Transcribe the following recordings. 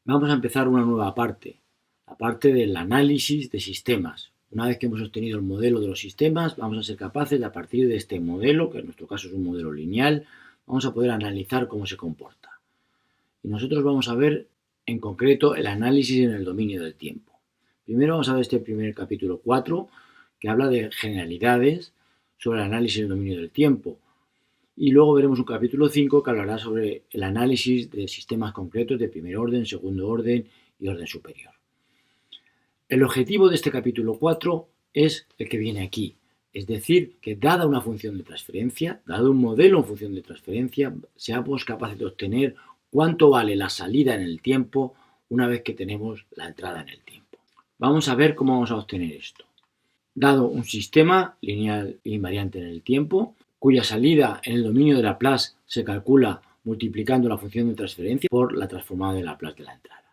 Vamos a empezar una nueva parte, la parte del análisis de sistemas. Una vez que hemos obtenido el modelo de los sistemas, vamos a ser capaces de, a partir de este modelo, que en nuestro caso es un modelo lineal, vamos a poder analizar cómo se comporta. Y nosotros vamos a ver en concreto el análisis en el dominio del tiempo. Primero vamos a ver este primer capítulo 4, que habla de generalidades sobre el análisis en el dominio del tiempo. Y luego veremos un capítulo 5 que hablará sobre el análisis de sistemas concretos de primer orden, segundo orden y orden superior. El objetivo de este capítulo 4 es el que viene aquí, es decir, que dada una función de transferencia, dado un modelo en función de transferencia, seamos capaces de obtener cuánto vale la salida en el tiempo una vez que tenemos la entrada en el tiempo. Vamos a ver cómo vamos a obtener esto. Dado un sistema lineal e invariante en el tiempo, cuya salida en el dominio de Laplace se calcula multiplicando la función de transferencia por la transformada de Laplace de la entrada.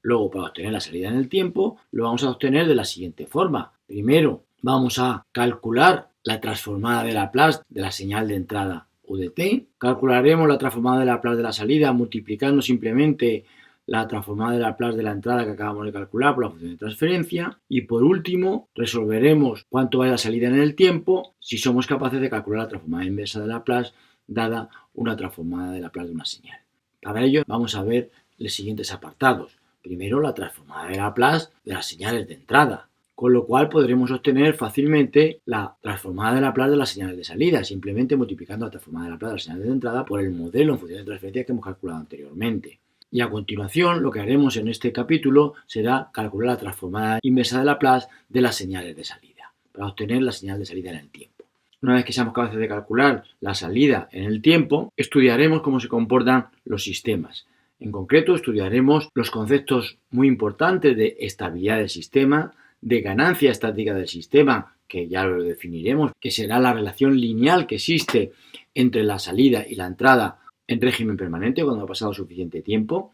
Luego, para obtener la salida en el tiempo, lo vamos a obtener de la siguiente forma. Primero, vamos a calcular la transformada de Laplace de la señal de entrada u de t. Calcularemos la transformada de Laplace de la salida multiplicando simplemente la transformada de Laplace de la entrada que acabamos de calcular por la función de transferencia. Y por último, resolveremos cuánto vale la salida en el tiempo si somos capaces de calcular la transformada inversa de Laplace dada una transformada de Laplace de una señal. Para ello vamos a ver los siguientes apartados. Primero, la transformada de Laplace de las señales de entrada, con lo cual podremos obtener fácilmente la transformada de Laplace de las señales de salida, simplemente multiplicando la transformada de Laplace de las señales de entrada por el modelo en función de transferencia que hemos calculado anteriormente. Y a continuación, lo que haremos en este capítulo será calcular la transformada inversa de Laplace de las señales de salida, para obtener la señal de salida en el tiempo. Una vez que seamos capaces de calcular la salida en el tiempo, estudiaremos cómo se comportan los sistemas. En concreto, estudiaremos los conceptos muy importantes de estabilidad del sistema, de ganancia estática del sistema, que ya lo definiremos, que será la relación lineal que existe entre la salida y la entrada en régimen permanente cuando ha pasado suficiente tiempo.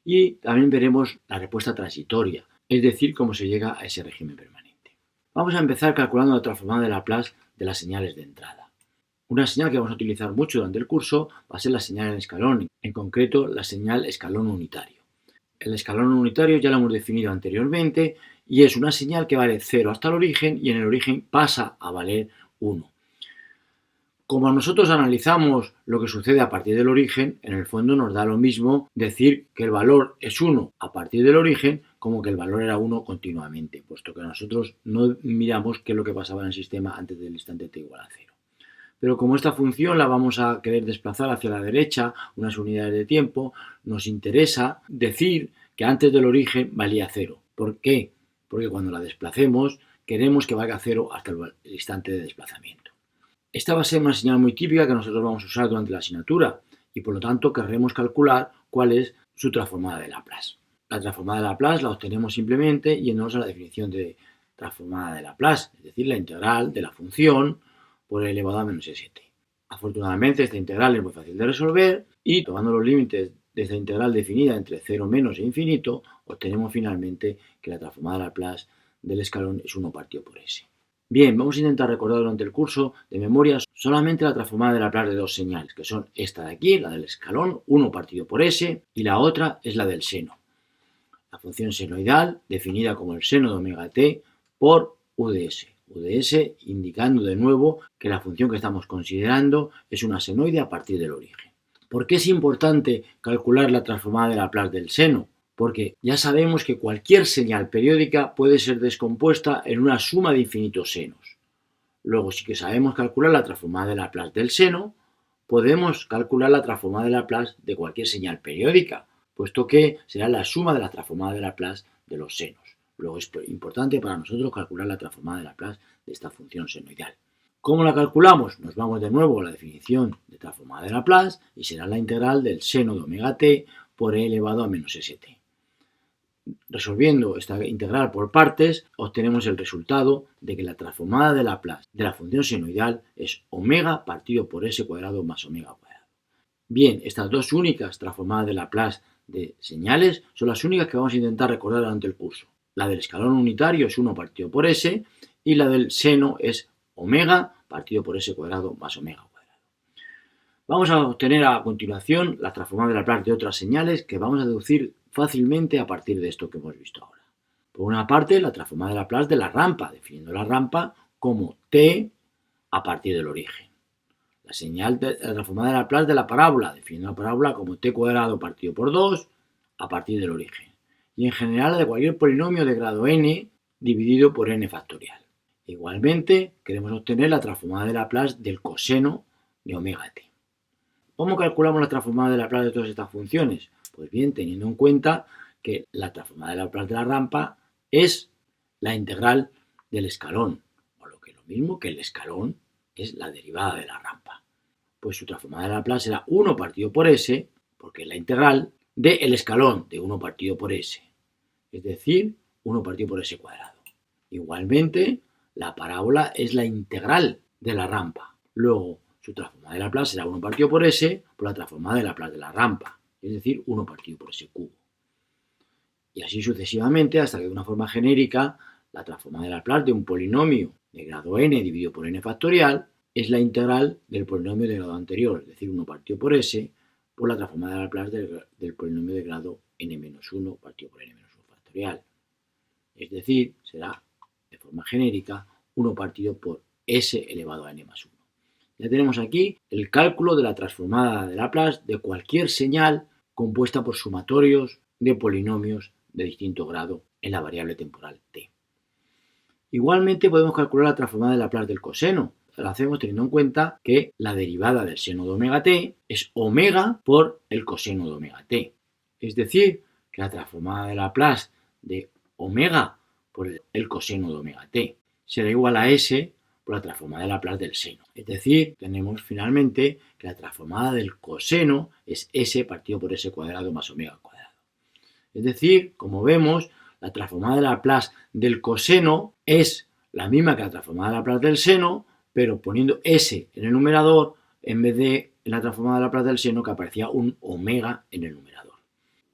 Y también veremos la respuesta transitoria, es decir, cómo se llega a ese régimen permanente. Vamos a empezar calculando la transformada de Laplace de las señales de entrada. Una señal que vamos a utilizar mucho durante el curso va a ser la señal en escalón, en concreto la señal escalón unitario. El escalón unitario ya lo hemos definido anteriormente y es una señal que vale 0 hasta el origen y en el origen pasa a valer 1. Como nosotros analizamos lo que sucede a partir del origen, en el fondo nos da lo mismo decir que el valor es 1 a partir del origen como que el valor era 1 continuamente, puesto que nosotros no miramos qué es lo que pasaba en el sistema antes del instante t igual a 0. Pero como esta función la vamos a querer desplazar hacia la derecha, unas unidades de tiempo, nos interesa decir que antes del origen valía 0. ¿Por qué? Porque cuando la desplacemos queremos que valga 0 hasta el instante de desplazamiento. Esta va a ser una señal muy típica que nosotros vamos a usar durante la asignatura y por lo tanto querremos calcular cuál es su transformada de Laplace. La transformada de Laplace la obtenemos simplemente yéndonos a la definición de transformada de Laplace, es decir, la integral de la función por e elevado a menos e7. Afortunadamente esta integral es muy fácil de resolver y tomando los límites de esta integral definida entre 0 menos e infinito, obtenemos finalmente que la transformada de Laplace del escalón es 1 partido por s. Bien, vamos a intentar recordar durante el curso de memoria solamente la transformada de Laplace de dos señales, que son esta de aquí, la del escalón, 1 partido por s, y la otra es la del seno. La función senoidal, definida como el seno de omega t por u de s. U de s indicando de nuevo que la función que estamos considerando es una senoide a partir del origen. ¿Por qué es importante calcular la transformada de Laplace del seno? Porque ya sabemos que cualquier señal periódica puede ser descompuesta en una suma de infinitos senos. Luego, si que sabemos calcular la transformada de Laplace del seno, podemos calcular la transformada de Laplace de cualquier señal periódica, puesto que será la suma de la transformada de Laplace de los senos. Luego es importante para nosotros calcular la transformada de Laplace de esta función senoidal. ¿Cómo la calculamos? Nos vamos de nuevo a la definición de transformada de Laplace y será la integral del seno de omega t por e elevado a menos st. Resolviendo esta integral por partes, obtenemos el resultado de que la transformada de Laplace de la función senoidal es omega partido por s cuadrado más omega cuadrado. Bien, estas dos únicas transformadas de Laplace de señales son las únicas que vamos a intentar recordar durante el curso. La del escalón unitario es 1 partido por s y la del seno es omega partido por s cuadrado más omega cuadrado. Vamos a obtener a continuación la transformada de Laplace de otras señales que vamos a deducir fácilmente a partir de esto que hemos visto ahora. Por una parte, la transformada de Laplace de la rampa, definiendo la rampa como t a partir del origen. La señal de la transformada de Laplace de la parábola, definiendo la parábola como t cuadrado partido por 2 a partir del origen. Y en general de cualquier polinomio de grado n dividido por n factorial. Igualmente, queremos obtener la transformada de Laplace del coseno de omega t. ¿Cómo calculamos la transformada de Laplace de todas estas funciones? Pues bien, teniendo en cuenta que la transformada de Laplace de la rampa es la integral del escalón, o lo que es lo mismo que el escalón es la derivada de la rampa. Pues su transformada de Laplace será 1 partido por s, porque es la integral del escalón de 1 partido por s, es decir, 1 partido por s cuadrado. Igualmente, la parábola es la integral de la rampa. Luego, su transformada de Laplace será 1 partido por s por la transformada de Laplace de la rampa, es decir, 1 partido por s cubo. Y así sucesivamente hasta que de una forma genérica la transformada de Laplace de un polinomio de grado n dividido por n factorial es la integral del polinomio de grado anterior, es decir, 1 partido por s por la transformada de Laplace del polinomio de grado n-1 partido por n-1 factorial. Es decir, será de forma genérica 1 partido por s elevado a n más 1. Ya tenemos aquí el cálculo de la transformada de Laplace de cualquier señal compuesta por sumatorios de polinomios de distinto grado en la variable temporal t. Igualmente podemos calcular la transformada de Laplace del coseno. Lo hacemos teniendo en cuenta que la derivada del seno de omega t es omega por el coseno de omega t. Es decir, que la transformada de Laplace de omega por el coseno de omega t será igual a s por la transformada de Laplace del seno. Es decir, tenemos finalmente que la transformada del coseno es s partido por s cuadrado más omega cuadrado. Es decir, como vemos, la transformada de Laplace del coseno es la misma que la transformada de Laplace del seno, pero poniendo s en el numerador en vez de en la transformada de Laplace del seno que aparecía un omega en el numerador.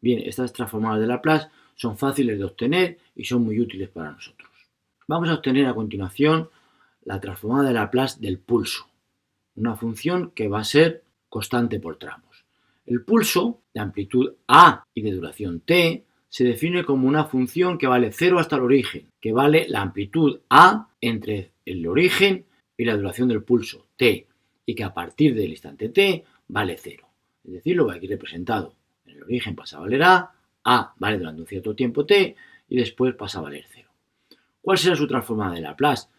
Bien, estas transformadas de Laplace son fáciles de obtener y son muy útiles para nosotros. Vamos a obtener a continuación la transformada de Laplace del pulso, una función que va a ser constante por tramos. El pulso de amplitud a y de duración t se define como una función que vale 0 hasta el origen, que vale la amplitud a entre el origen y la duración del pulso t, y que a partir del instante t vale 0. Es decir, lo que aquí representado. En el origen pasa a valer a vale durante un cierto tiempo t, y después pasa a valer 0. ¿Cuál será su transformada de Laplace?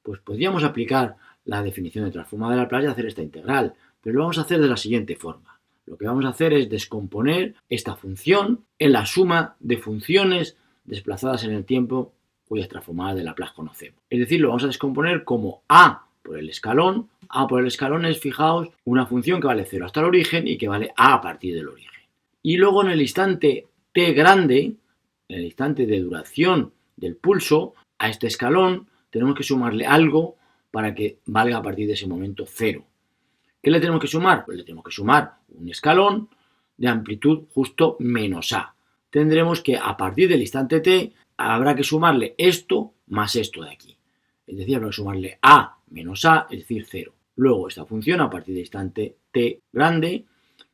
Pues podríamos aplicar la definición de transformada de Laplace y hacer esta integral, pero lo vamos a hacer de la siguiente forma. Lo que vamos a hacer es descomponer esta función en la suma de funciones desplazadas en el tiempo cuyas transformadas de Laplace conocemos. Es decir, lo vamos a descomponer como a por el escalón. A por el escalón es, fijaos, una función que vale 0 hasta el origen y que vale a partir del origen. Y luego en el instante t grande, en el instante de duración del pulso, a este escalón tenemos que sumarle algo para que valga a partir de ese momento 0. ¿Qué le tenemos que sumar? Pues le tenemos que sumar un escalón de amplitud justo menos a. Tendremos que a partir del instante t habrá que sumarle esto más esto de aquí. Es decir, habrá que sumarle a menos a, es decir, 0. Luego esta función a partir del instante t grande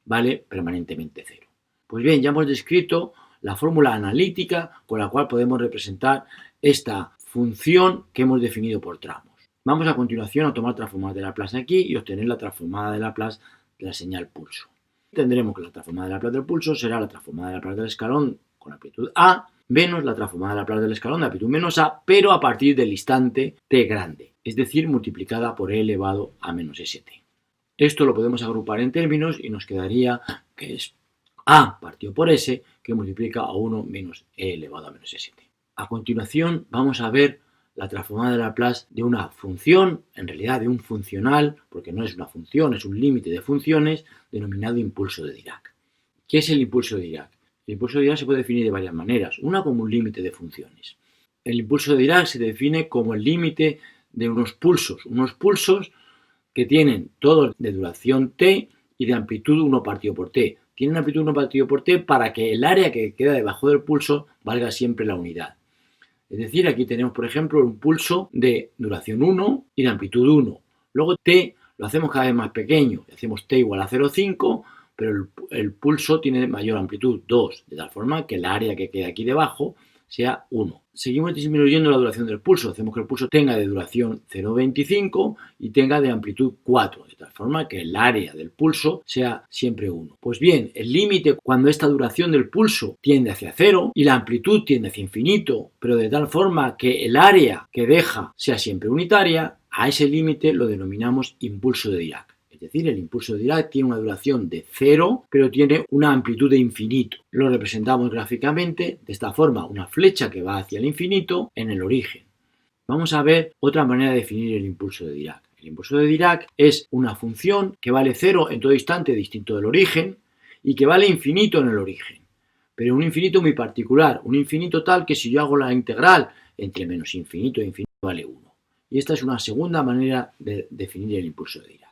vale permanentemente 0. Pues bien, ya hemos descrito la fórmula analítica con la cual podemos representar esta función que hemos definido por tramos. Vamos a continuación a tomar transformada de Laplace aquí y obtener la transformada de Laplace de la señal pulso. Tendremos que la transformada de Laplace del pulso será la transformada de Laplace del escalón con amplitud a menos la transformada de Laplace del escalón de amplitud menos a, pero a partir del instante t grande, es decir, multiplicada por e elevado a menos st. Esto lo podemos agrupar en términos y nos quedaría que es a partido por s que multiplica a 1 menos e elevado a menos st. A continuación vamos a ver la transformada de Laplace de una función, en realidad de un funcional, porque no es una función, es un límite de funciones, denominado impulso de Dirac. ¿Qué es el impulso de Dirac? El impulso de Dirac se puede definir de varias maneras. Una como un límite de funciones. El impulso de Dirac se define como el límite de unos pulsos que tienen todos de duración t y de amplitud 1 partido por t. Tienen amplitud 1 partido por t para que el área que queda debajo del pulso valga siempre la unidad. Es decir, aquí tenemos, por ejemplo, un pulso de duración 1 y de amplitud 1. Luego t lo hacemos cada vez más pequeño. Hacemos t igual a 0,5 pero el pulso tiene mayor amplitud, 2, de tal forma que el área que queda aquí debajo sea 1. Seguimos disminuyendo la duración del pulso, hacemos que el pulso tenga de duración 0,25 y tenga de amplitud 4, de tal forma que el área del pulso sea siempre 1. Pues bien, el límite cuando esta duración del pulso tiende hacia 0 y la amplitud tiende hacia infinito, pero de tal forma que el área que deja sea siempre unitaria, a ese límite lo denominamos impulso de Dirac. Es decir, el impulso de Dirac tiene una duración de 0, pero tiene una amplitud de infinito. Lo representamos gráficamente de esta forma, una flecha que va hacia el infinito en el origen. Vamos a ver otra manera de definir el impulso de Dirac. El impulso de Dirac es una función que vale 0 en todo instante distinto del origen y que vale infinito en el origen. Pero un infinito muy particular, un infinito tal que si yo hago la integral entre menos infinito e infinito vale 1. Y esta es una segunda manera de definir el impulso de Dirac.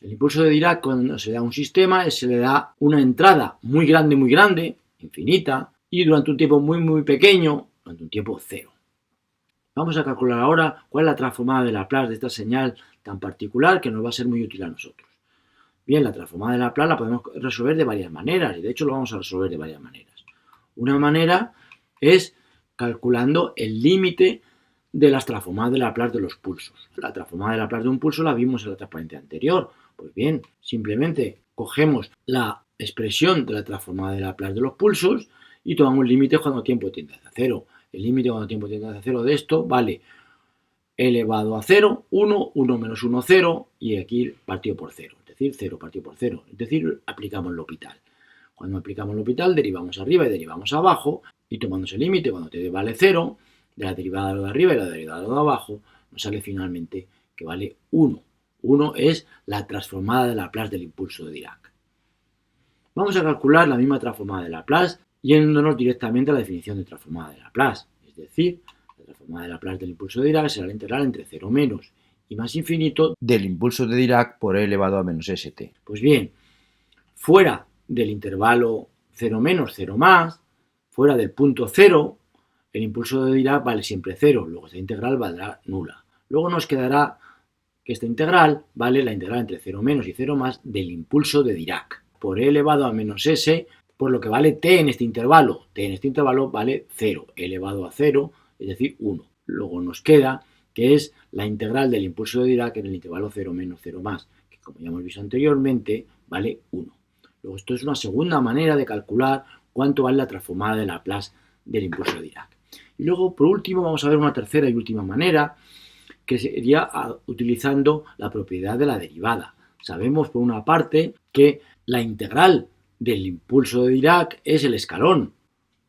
El impulso de Dirac, cuando se le da a un sistema, se le da una entrada muy grande, infinita, y durante un tiempo muy pequeño, durante un tiempo 0. Vamos a calcular ahora cuál es la transformada de Laplace de esta señal tan particular que nos va a ser muy útil a nosotros. Bien, la transformada de Laplace la podemos resolver de varias maneras, y de hecho lo vamos a resolver de varias maneras. Una manera es calculando el límite de las transformadas de Laplace de los pulsos. La transformada de Laplace de un pulso la vimos en la transparente anterior. Pues bien, simplemente cogemos la expresión de la transformada de Laplace de los pulsos y tomamos límites cuando tiempo tiende hacia 0. El límite cuando tiempo tiende hacia 0 de esto vale elevado a 0, 1, 1 menos 1, 0, y aquí partido por 0, es decir, 0 partido por 0, es decir, aplicamos el L'Hopital. Cuando aplicamos el L'Hopital derivamos arriba y derivamos abajo, y tomando ese límite cuando t vale 0, de la derivada de lo de arriba y la derivada de lo de abajo, nos sale finalmente que vale 1. 1 es la transformada de Laplace del impulso de Dirac. Vamos a calcular la misma transformada de Laplace yéndonos directamente a la definición de transformada de Laplace. Es decir, la transformada de Laplace del impulso de Dirac será la integral entre 0 menos y más infinito del impulso de Dirac por e elevado a menos st. Pues bien, fuera del intervalo 0 menos, 0 más, fuera del punto 0, el impulso de Dirac vale siempre 0, luego esta integral valdrá nula. Luego nos quedará que esta integral vale la integral entre 0 menos y 0 más del impulso de Dirac por e elevado a menos s, por lo que vale t en este intervalo. T en este intervalo vale 0, e elevado a 0, es decir, 1. Luego nos queda que es la integral del impulso de Dirac en el intervalo 0 menos 0 más, que como ya hemos visto anteriormente, vale 1. Luego esto es una segunda manera de calcular cuánto vale la transformada de Laplace del impulso de Dirac. Y luego, por último, vamos a ver una tercera y última manera, que sería utilizando la propiedad de la derivada. Sabemos, por una parte, que la integral del impulso de Dirac es el escalón.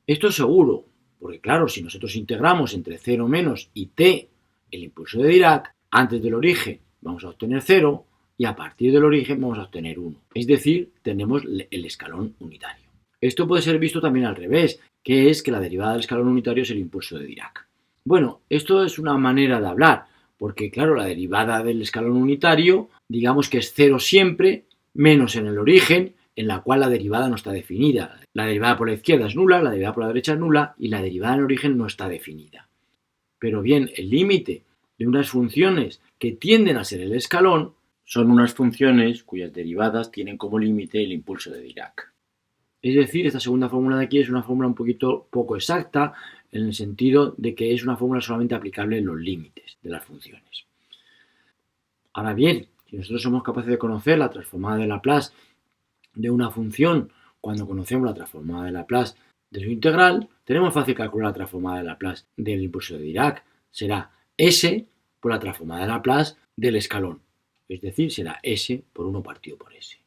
Esto es seguro, porque claro, si nosotros integramos entre 0 menos y t el impulso de Dirac, antes del origen vamos a obtener 0 y a partir del origen vamos a obtener 1. Es decir, tenemos el escalón unitario. Esto puede ser visto también al revés, que es que la derivada del escalón unitario es el impulso de Dirac. Bueno, esto es una manera de hablar, porque claro, la derivada del escalón unitario, digamos que es 0 siempre, menos en el origen, en la cual la derivada no está definida. La derivada por la izquierda es nula, la derivada por la derecha es nula y la derivada en el origen no está definida. Pero bien, el límite de unas funciones que tienden a ser el escalón son unas funciones cuyas derivadas tienen como límite el impulso de Dirac. Es decir, esta segunda fórmula de aquí es una fórmula un poquito poco exacta, en el sentido de que es una fórmula solamente aplicable en los límites de las funciones. Ahora bien, si nosotros somos capaces de conocer la transformada de Laplace de una función cuando conocemos la transformada de Laplace de su integral, tenemos fácil calcular la transformada de Laplace del impulso de Dirac. Será S por la transformada de Laplace del escalón. Es decir, será S por 1 partido por S.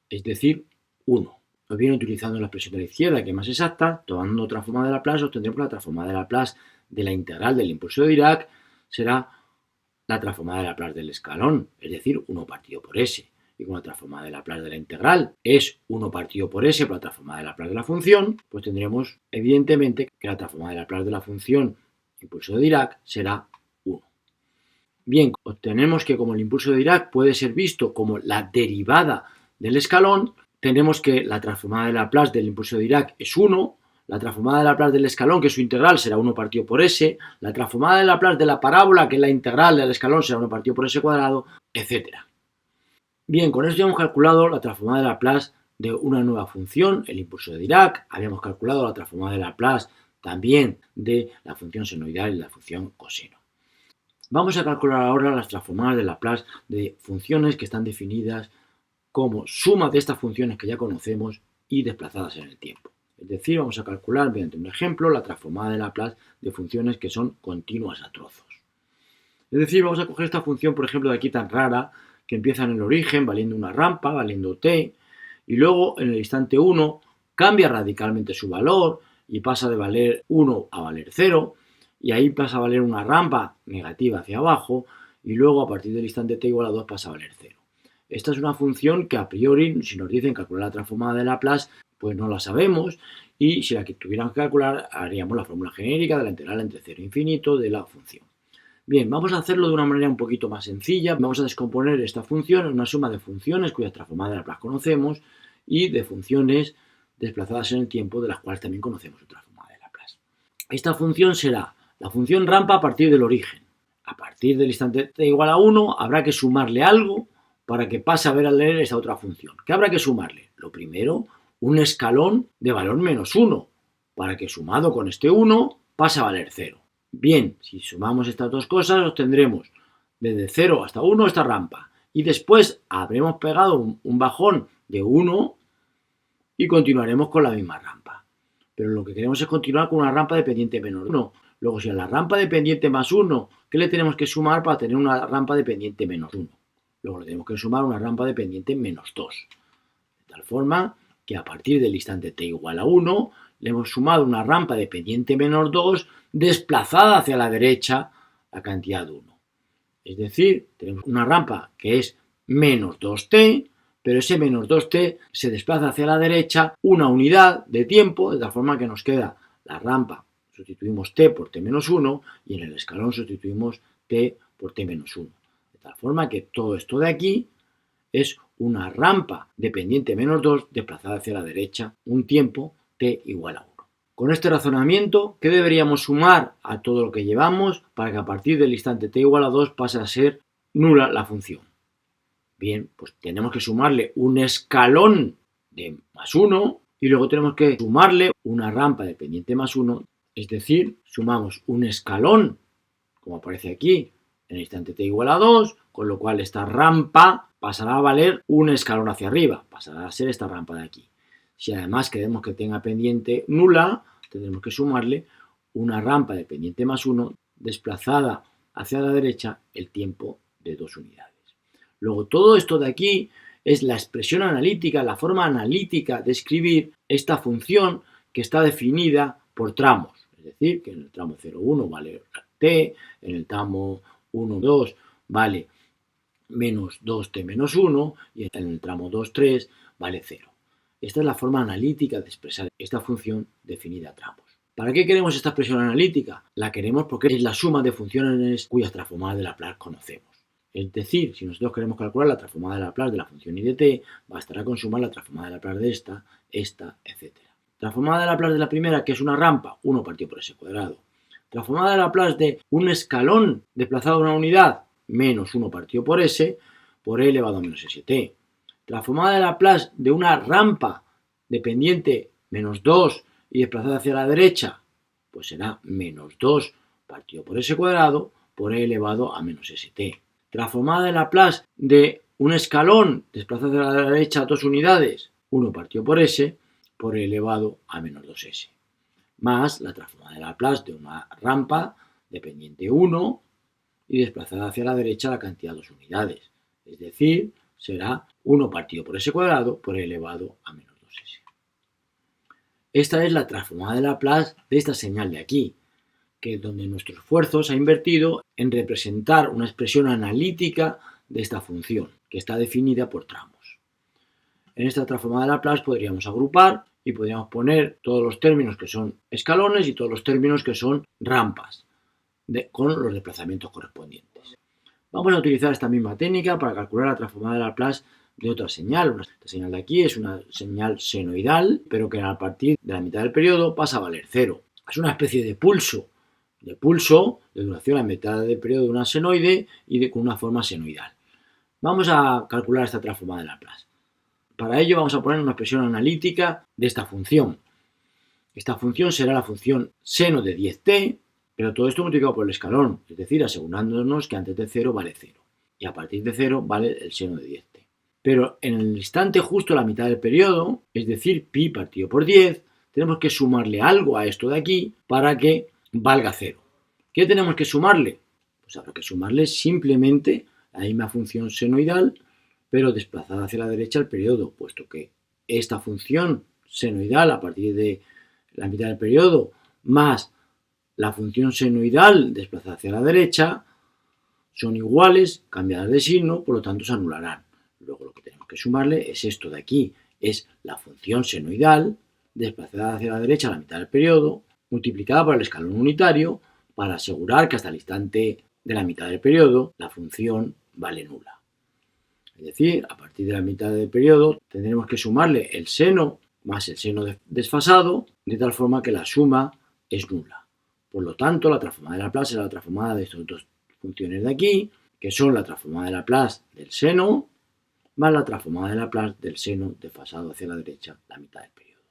Es decir, 1. O bien utilizando la expresión de la izquierda, que es más exacta, tomando transformada de Laplace, obtendremos la transformada de Laplace de la integral del impulso de Dirac, será la transformada de Laplace del escalón, es decir, 1 partido por S. Y como la transformada de Laplace de la integral es 1 partido por S por la transformada de Laplace de la función, pues tendremos evidentemente que la transformada de Laplace de la función impulso de Dirac será 1. Bien, obtenemos que como el impulso de Dirac puede ser visto como la derivada del escalón, tenemos que la transformada de Laplace del impulso de Dirac es 1, la transformada de Laplace del escalón, que es su integral, será 1 partido por S, la transformada de Laplace de la parábola, que es la integral del escalón, será 1 partido por S cuadrado, etc. Bien, con esto ya hemos calculado la transformada de Laplace de una nueva función, el impulso de Dirac. Habíamos calculado la transformada de Laplace también de la función senoidal y la función coseno. Vamos a calcular ahora las transformadas de Laplace de funciones que están definidas como suma de estas funciones que ya conocemos y desplazadas en el tiempo. Es decir, vamos a calcular mediante un ejemplo la transformada de Laplace de funciones que son continuas a trozos. Es decir, vamos a coger esta función, por ejemplo, de aquí tan rara, que empieza en el origen valiendo una rampa, valiendo t, y luego en el instante 1 cambia radicalmente su valor y pasa de valer 1 a valer 0, y ahí pasa a valer una rampa negativa hacia abajo, y luego a partir del instante t igual a 2 pasa a valer 0. Esta es una función que a priori, si nos dicen calcular la transformada de Laplace, pues no la sabemos, y si la que tuviéramos que calcular, haríamos la fórmula genérica de la integral entre 0 e infinito de la función. Bien, vamos a hacerlo de una manera un poquito más sencilla. Vamos a descomponer esta función en una suma de funciones cuyas transformadas de Laplace conocemos y de funciones desplazadas en el tiempo de las cuales también conocemos su transformada de Laplace. Esta función será la función rampa a partir del origen. A partir del instante t igual a 1 habrá que sumarle algo para que pase a ver a leer esta otra función. ¿Qué habrá que sumarle? Lo primero, un escalón de valor menos 1, para que sumado con este 1 pase a valer 0. Bien, si sumamos estas dos cosas, obtendremos desde 0 hasta 1 esta rampa. Y después habremos pegado un bajón de 1 y continuaremos con la misma rampa. Pero lo que queremos es continuar con una rampa de pendiente menos 1. Luego, si a la rampa de pendiente más 1, ¿qué le tenemos que sumar para tener una rampa de pendiente menos 1? Luego le tenemos que sumar una rampa de pendiente menos 2. De tal forma que a partir del instante t igual a 1, le hemos sumado una rampa de pendiente menos 2 desplazada hacia la derecha la cantidad 1. Es decir, tenemos una rampa que es menos 2t, pero ese menos 2t se desplaza hacia la derecha una unidad de tiempo, de tal forma que nos queda la rampa, sustituimos t por t menos 1 y en el escalón sustituimos t por t menos 1. De tal forma que todo esto de aquí es una rampa de pendiente menos 2 desplazada hacia la derecha un tiempo t igual a 1. Con este razonamiento, ¿qué deberíamos sumar a todo lo que llevamos para que a partir del instante t igual a 2 pase a ser nula la función? Bien, pues tenemos que sumarle un escalón de más 1 y luego tenemos que sumarle una rampa de pendiente más 1, es decir, sumamos un escalón, como aparece aquí, en el instante t igual a 2, con lo cual esta rampa pasará a valer un escalón hacia arriba, pasará a ser esta rampa de aquí. Si además queremos que tenga pendiente nula, tendremos que sumarle una rampa de pendiente más 1 desplazada hacia la derecha el tiempo de 2 unidades. Luego todo esto de aquí es la expresión analítica, la forma analítica de escribir esta función que está definida por tramos. Es decir, que en el tramo 0,1 vale t, en el tramo 1,2 vale menos 2t menos 1 y en el tramo 2,3 vale 0. Esta es la forma analítica de expresar esta función definida a tramos. ¿Para qué queremos esta expresión analítica? La queremos porque es la suma de funciones cuyas transformadas de Laplace conocemos. Es decir, si nosotros queremos calcular la transformada de Laplace de la función y de t, bastará con sumar la transformada de Laplace de esta, etc. Transformada de Laplace de la primera, que es una rampa, 1 partido por s cuadrado. Transformada de Laplace de un escalón desplazado a una unidad, menos 1 partido por s, por e elevado a menos st. Transformada de Laplace de una rampa de pendiente menos 2 y desplazada hacia la derecha, pues será menos 2 partido por s cuadrado por e elevado a menos st. Transformada de Laplace de un escalón desplazado hacia la derecha a 2 unidades, 1 partido por s por e elevado a menos 2s. Más la transformada de Laplace de una rampa de pendiente 1 y desplazada hacia la derecha la cantidad de 2 unidades. Es decir, será 1 partido por s cuadrado por e elevado a menos 2s. Esta es la transformada de Laplace de esta señal de aquí, que es donde nuestro esfuerzo se ha invertido en representar una expresión analítica de esta función, que está definida por tramos. En esta transformada de Laplace podríamos agrupar y podríamos poner todos los términos que son escalones y todos los términos que son rampas, con los desplazamientos correspondientes. Vamos a utilizar esta misma técnica para calcular la transformada de Laplace de otra señal. Esta señal de aquí es una señal senoidal, pero que a partir de la mitad del periodo pasa a valer 0. Es una especie de pulso de duración a mitad del periodo de una senoide y con una forma senoidal. Vamos a calcular esta transformada de Laplace. Para ello vamos a poner una expresión analítica de esta función. Esta función será la función seno de 10t, pero todo esto multiplicado por el escalón, es decir, asegurándonos que antes de 0 vale 0 y a partir de 0 vale el seno de 10t. Pero en el instante justo a la mitad del periodo, es decir, pi partido por 10, tenemos que sumarle algo a esto de aquí para que valga 0. ¿Qué tenemos que sumarle? Pues habrá que sumarle simplemente la misma función senoidal, pero desplazada hacia la derecha el periodo, puesto que esta función senoidal a partir de la mitad del periodo más la función senoidal desplazada hacia la derecha son iguales, cambiadas de signo, por lo tanto se anularán. Luego lo que tenemos que sumarle es esto de aquí, es la función senoidal desplazada hacia la derecha a la mitad del periodo, multiplicada por el escalón unitario, para asegurar que hasta el instante de la mitad del periodo la función vale nula. Es decir, a partir de la mitad del periodo tendremos que sumarle el seno más el seno desfasado, de tal forma que la suma es nula. Por lo tanto, la transformada de Laplace será la transformada de estas dos funciones de aquí, que son la transformada de Laplace del seno más la transformada de Laplace del seno desfasado hacia la derecha la mitad del periodo.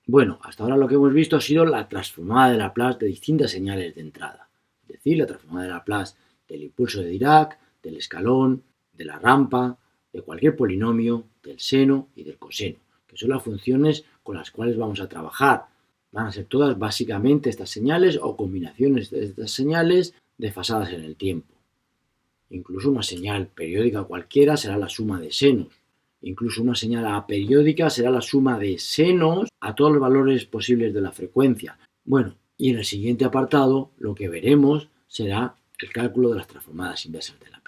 Bueno, hasta ahora lo que hemos visto ha sido la transformada de Laplace de distintas señales de entrada, es decir, la transformada de Laplace del impulso de Dirac, del escalón, de la rampa, de cualquier polinomio, del seno y del coseno, que son las funciones con las cuales vamos a trabajar. Van a ser todas básicamente estas señales o combinaciones de estas señales desfasadas en el tiempo. Incluso una señal periódica cualquiera será la suma de senos. Incluso una señal aperiódica será la suma de senos a todos los valores posibles de la frecuencia. Bueno, y en el siguiente apartado lo que veremos será el cálculo de las transformadas inversas de Laplace.